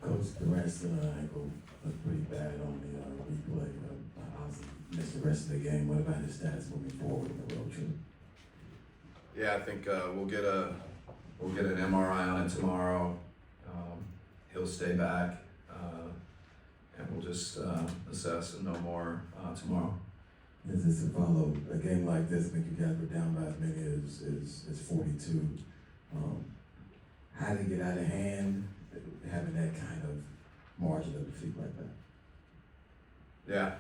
Coach Durant still an ankle, looked pretty bad on the replay. Obviously missed the rest of the game. What about his stats moving forward in the road trip? Yeah, I think we'll get an MRI on it tomorrow. He'll stay back, and we'll just assess and know more tomorrow. This is to follow a game like this. I think you guys were down by as many as 42. How to get out of hand, having that kind of margin of defeat like that? Yeah,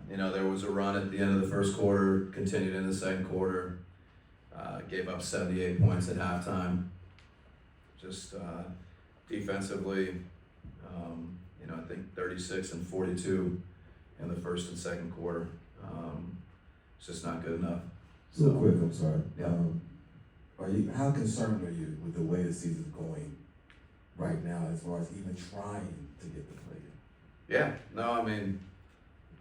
there was a run at the end of the first quarter, continued in the second quarter, gave up 78 points at halftime. Just defensively, I think 36 and 42 in the first and second quarter. It's just not good enough. So quick, I'm sorry. Yeah. How concerned are you with the way the season's going right now, as far as even trying to get the play in? Yeah, no, I mean,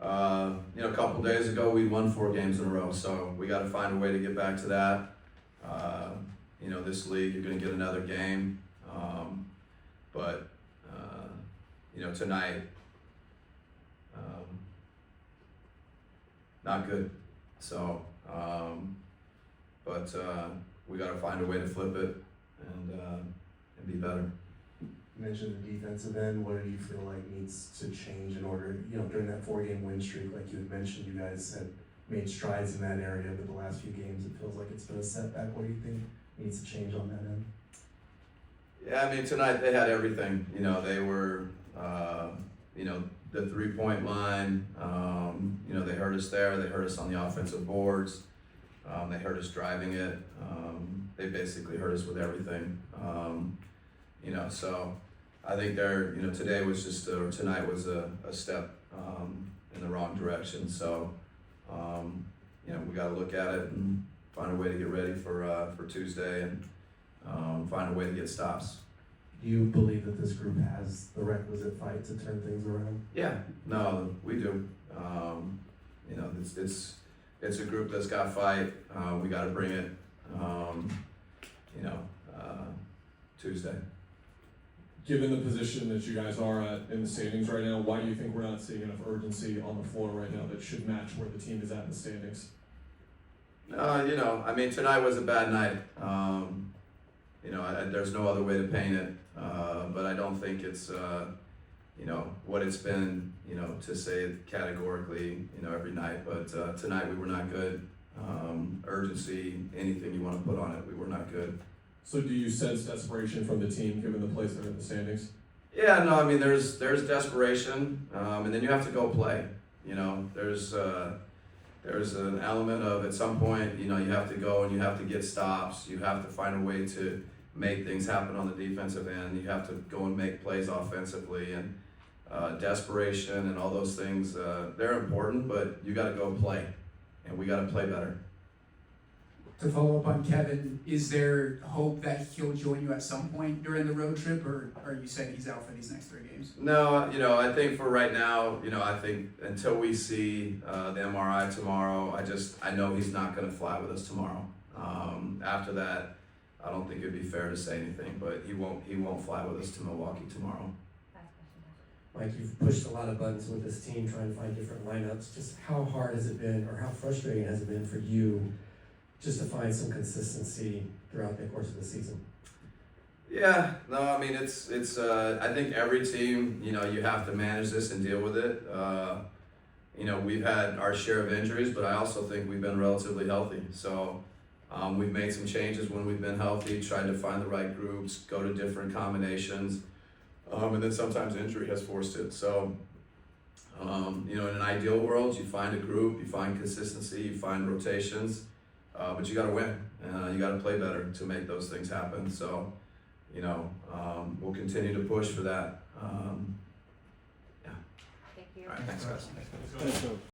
a couple days ago we won 4 games in a row, so we got to find a way to get back to that. This league, you're going to get another game, but tonight, not good. So, but we got to find a way to flip it and be better. You mentioned the defensive end. What do you feel like needs to change in order, during that 4-game win streak, like you had mentioned, you guys had made strides in that area, but the last few games it feels like it's been a setback. What do you think needs to change on that end? Yeah, I mean, tonight they had everything. They were, the 3-point line, they hurt us there. They hurt us on the offensive boards. They hurt us driving it. They basically hurt us with everything. So I think today was tonight was a step in the wrong direction. So, we got to look at it and find a way to get ready for Tuesday and find a way to get stops. Do you believe that this group has the requisite fight to turn things around? Yeah, no, we do. It's a group that's got fight. We got to bring it. Tuesday. Given the position that you guys are at in the standings right now, why do you think we're not seeing enough urgency on the floor right now that should match where the team is at in the standings? I mean, tonight was a bad night. There's no other way to paint it. But I don't think it's, what it's been, to say it categorically, every night. But tonight we were not good. Urgency, anything you want to put on it, we were not good. So do you sense desperation from the team given the place they're in the standings? Yeah, no, I mean, there's desperation, and then you have to go play. There's an element of, at some point, you have to go and you have to get stops. You have to find a way to make things happen on the defensive end. You have to go and make plays offensively, and desperation and all those things, they're important, but you got to go play, and we got to play better. To follow up on Kevin, is there hope that he'll join you at some point during the road trip, or are you saying he's out for these next 3 games? No, I think for right now, I think until we see the MRI tomorrow, I know he's not going to fly with us tomorrow. After that, I don't think it'd be fair to say anything, but he won't fly with us to Milwaukee tomorrow. Mike, you've pushed a lot of buttons with this team trying to find different lineups. Just how hard has it been, or how frustrating has it been for you just to find some consistency throughout the course of the season? Yeah, no, I mean, it's I think every team, you have to manage this and deal with it. We've had our share of injuries, but I also think we've been relatively healthy. So we've made some changes when we've been healthy, tried to find the right groups, go to different combinations, and then sometimes injury has forced it. So, in an ideal world, you find a group, you find consistency, you find rotations, but you got to win. You got to play better to make those things happen. So, we'll continue to push for that. Yeah. Thank you. All right, thanks, guys. Let's go.